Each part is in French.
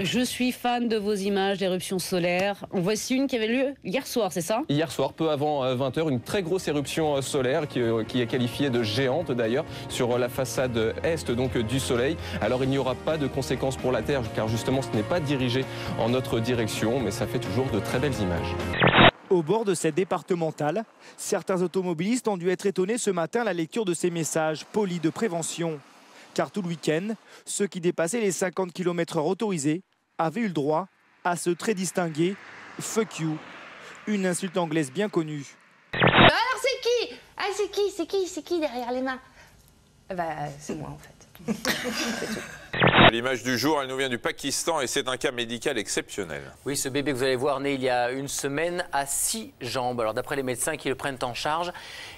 Je suis fan de vos images d'éruptions solaires. En voici une qui avait lieu hier soir, c'est ça? Hier soir, peu avant 20 h, une très grosse éruption solaire qui est qualifiée de géante d'ailleurs sur la façade est donc du Soleil. Alors il n'y aura pas de conséquences pour la Terre car justement ce n'est pas dirigé en notre direction, mais ça fait toujours de très belles images. Au bord de cette départementale, certains automobilistes ont dû être étonnés ce matin à la lecture de ces messages polis de prévention. Car tout le week-end, ceux qui dépassaient les 50 km/h autorisés avaient eu le droit à ce très distingué « fuck you », une insulte anglaise bien connue. Alors c'est qui? Ah c'est qui derrière les mains? Bah c'est moi en fait. L'image du jour, elle nous vient du Pakistan et c'est un cas médical exceptionnel. Oui, ce bébé que vous allez voir, né il y a une semaine, a 6 jambes. Alors d'après les médecins qui le prennent en charge,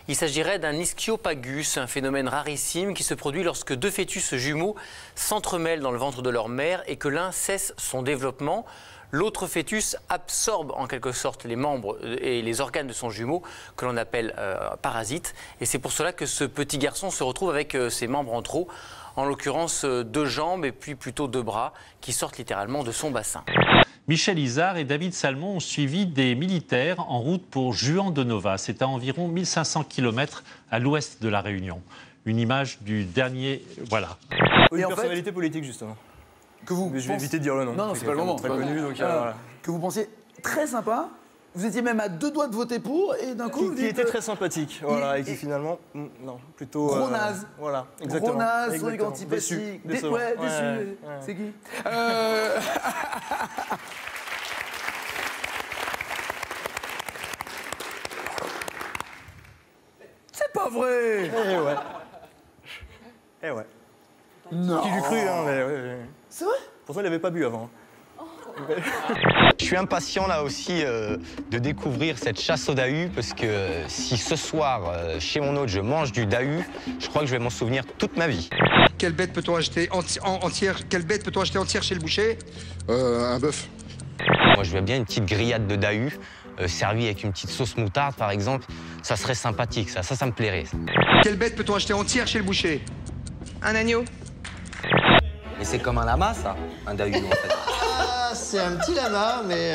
il s'agirait d'un ischiopagus, un phénomène rarissime qui se produit lorsque deux fœtus jumeaux s'entremêlent dans le ventre de leur mère et que l'un cesse son développement. L'autre fœtus absorbe en quelque sorte les membres et les organes de son jumeau, que l'on appelle parasite. Et c'est pour cela que ce petit garçon se retrouve avec ses membres en trop, en l'occurrence 2 jambes et puis plutôt 2 bras, qui sortent littéralement de son bassin. Michel Izard et David Salmon ont suivi des militaires en route pour Juan-de-Nova. C'est à environ 1500 km à l'ouest de la Réunion. Une image du dernier... Voilà. Une personnalité politique, justement. Que vous Mais je vais éviter de dire le nom. Non, c'est pas le moment. Très connu, donc voilà. Que vous pensiez très sympa. Vous étiez même à 2 doigts de voter pour et d'un coup... Qui était très sympathique, voilà, et qui finalement... Non, plutôt... Gros naze. Voilà, exactement. Gros naze, truc antipathique. Déçu. Ouais, déçu. C'est qui C'est pas vrai. Eh ouais. Eh ouais. Non. Qui l'eût cru, hein, mais... C'est vrai? Pourtant, il n'avait pas bu avant. Je suis impatient là aussi de découvrir cette chasse au dahu parce que si ce soir, chez mon hôte, je mange du dahu, je crois que je vais m'en souvenir toute ma vie. Quelle bête peut-on acheter entière? Quelle bête peut-on acheter entière chez le boucher? Un bœuf. Moi, je veux bien une petite grillade de dahu servie avec une petite sauce moutarde, par exemple. Ça serait sympathique, ça me plairait. Quelle bête peut-on acheter entière chez le boucher? Un agneau. Et c'est comme un lama, ça, un dahu, en fait. C'est un petit lama, mais...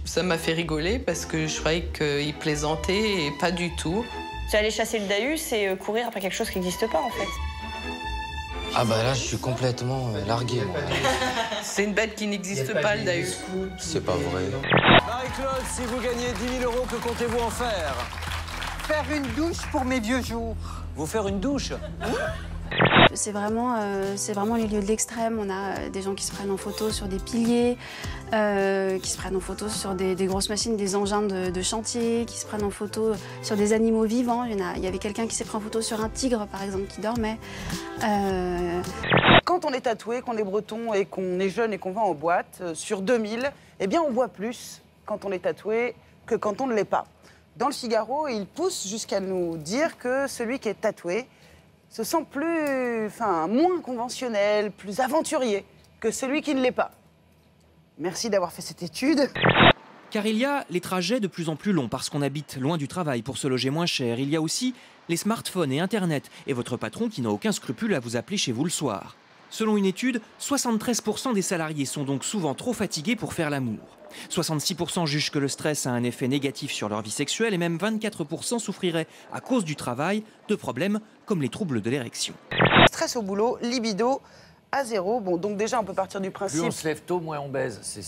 Ça m'a fait rigoler parce que je croyais qu'il plaisantait et pas du tout. C'est aller chasser le dahu, c'est courir après quelque chose qui n'existe pas, en fait. Ah bah là, je suis complètement largué, moi. C'est une bête qui n'existe pas, le dahu. C'est pas vrai. Marie-Claude, si vous gagnez 10 000 €, que comptez-vous en faire? Faire une douche pour mes vieux jours. Vous faire une douche? C'est vraiment les lieux de l'extrême. On a des gens qui se prennent en photo sur des piliers, qui se prennent en photo sur des grosses machines, des engins de chantier, qui se prennent en photo sur des animaux vivants. Il y avait quelqu'un qui s'est pris en photo sur un tigre, par exemple, qui dormait. Quand on est tatoué, qu'on est breton et qu'on est jeune et qu'on va en boîte, sur 2000, eh bien on boit plus quand on est tatoué que quand on ne l'est pas. Dans le Figaro, il pousse jusqu'à nous dire que celui qui est tatoué se sent moins conventionnel, plus aventurier que celui qui ne l'est pas. Merci d'avoir fait cette étude. Car il y a les trajets de plus en plus longs parce qu'on habite loin du travail pour se loger moins cher. Il y a aussi les smartphones et Internet et votre patron qui n'a aucun scrupule à vous appeler chez vous le soir. Selon une étude, 73% des salariés sont donc souvent trop fatigués pour faire l'amour. 66% jugent que le stress a un effet négatif sur leur vie sexuelle et même 24% souffriraient à cause du travail de problèmes comme les troubles de l'érection. Stress au boulot, libido à 0. Bon, donc déjà, on peut partir du principe... Plus on se lève tôt, moins on baise. C'est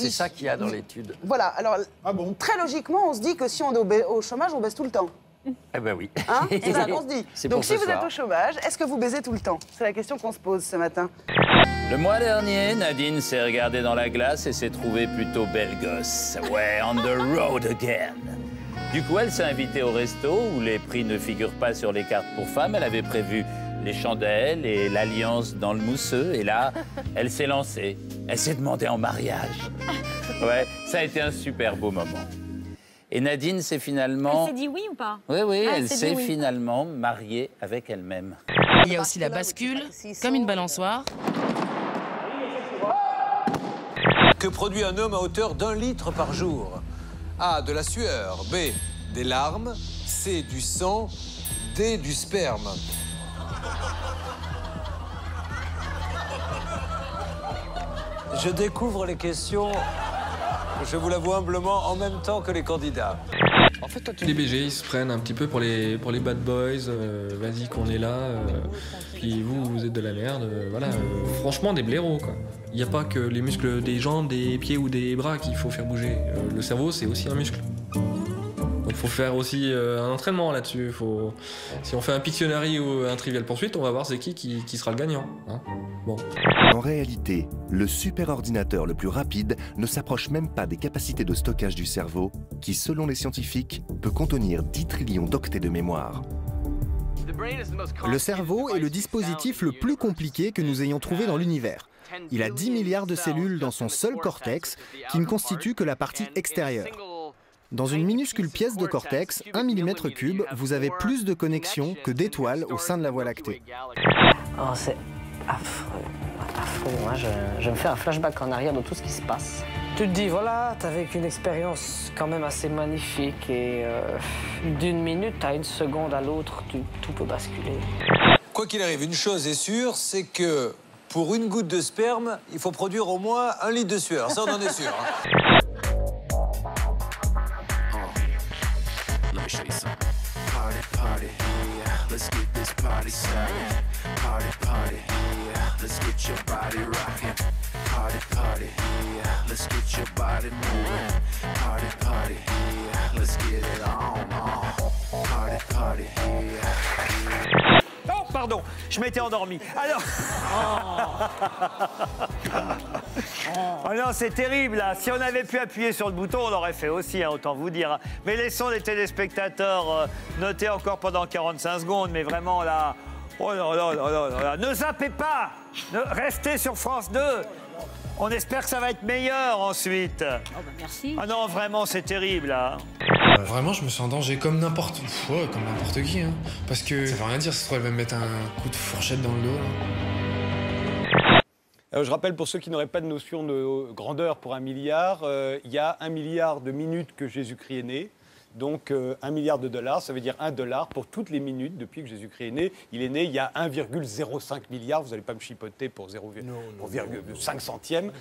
ça qu'il y a dans l'étude. Voilà, alors très logiquement, on se dit que si on est au chômage, on baise tout le temps. Eh ben oui. Hein, c'est ça qu'on se dit. Donc si vous êtes au chômage, est-ce que vous baisez tout le temps? C'est la question qu'on se pose ce matin. Le mois dernier, Nadine s'est regardée dans la glace et s'est trouvée plutôt belle gosse. Ouais, on the road again. Du coup, elle s'est invitée au resto où les prix ne figurent pas sur les cartes pour femmes. Elle avait prévu les chandelles et l'alliance dans le mousseux. Et là, elle s'est lancée. Elle s'est demandée en mariage. Ouais, ça a été un super beau moment. Et Nadine s'est finalement... Elle s'est dit oui ou pas? Oui, elle s'est finalement mariée avec elle-même. Il y a aussi la bascule, comme une balançoire. Que produit un homme à hauteur d'1 litre par jour? A, de la sueur. B, des larmes. C, du sang. D, du sperme. Je découvre les questions, je vous l'avoue humblement, en même temps que les candidats. En fait, toi, les BG, ils se prennent un petit peu pour les bad boys, vas-y qu'on est là, puis vous êtes de la merde, voilà. Franchement, des blaireaux, quoi. Il n'y a pas que les muscles des jambes, des pieds ou des bras qu'il faut faire bouger. Le cerveau, c'est aussi un muscle. Donc il faut faire aussi un entraînement là-dessus. Si on fait un Pictionary ou un Trivial Poursuite, on va voir c'est qui sera le gagnant. Hein, bon. En réalité, le superordinateur le plus rapide ne s'approche même pas des capacités de stockage du cerveau, qui, selon les scientifiques, peut contenir 10 trillions d'octets de mémoire. Le cerveau est le dispositif le plus compliqué que nous ayons trouvé dans l'univers. Il a 10 milliards de cellules dans son seul cortex, qui ne constitue que la partie extérieure. Dans une minuscule pièce de cortex, 1 mm3, vous avez plus de connexions que d'étoiles au sein de la Voie lactée. Oh, c'est affreux, affreux. Moi, je me fais un flashback en arrière de tout ce qui se passe. Tu te dis, voilà, t'as vécu une expérience quand même assez magnifique et d'une minute à une seconde à l'autre, tout peut basculer. Quoi qu'il arrive, une chose est sûre, c'est que pour une goutte de sperme, il faut produire au moins 1 litre de sueur. Ça, on en est sûr. Hein. Let me show you something. Party, party, yeah. Let's get this party started. Party, party, yeah. Let's get your body rocking. Party, party, yeah. Let's get your body moving. Party, party, yeah. Let's get it on. Party, party, yeah. Oh, pardon, je m'étais endormi. Alors... Oh non, c'est terrible, là. Si on avait pu appuyer sur le bouton, on l'aurait fait aussi, hein, autant vous dire. Mais laissons les téléspectateurs noter encore pendant 45 secondes. Mais vraiment, là... Oh là là là là là. Ne zappez pas. Restez sur France 2. On espère que ça va être meilleur ensuite. Oh bah merci. Ah non, vraiment, c'est terrible, là. Vraiment, je me sens en danger comme n'importe qui. Hein. Parce que ça veut rien dire, ça se trouve, elle va me mettre un coup de fourchette dans le dos. Là. Je rappelle pour ceux qui n'auraient pas de notion de grandeur pour 1 milliard, il y a 1 milliard de minutes que Jésus-Christ est né. Donc 1 milliard de dollars, ça veut dire $1 pour toutes les minutes depuis que Jésus-Christ est né. Il est né il y a 1,05 milliard, vous n'allez pas me chipoter pour 0,5 centième.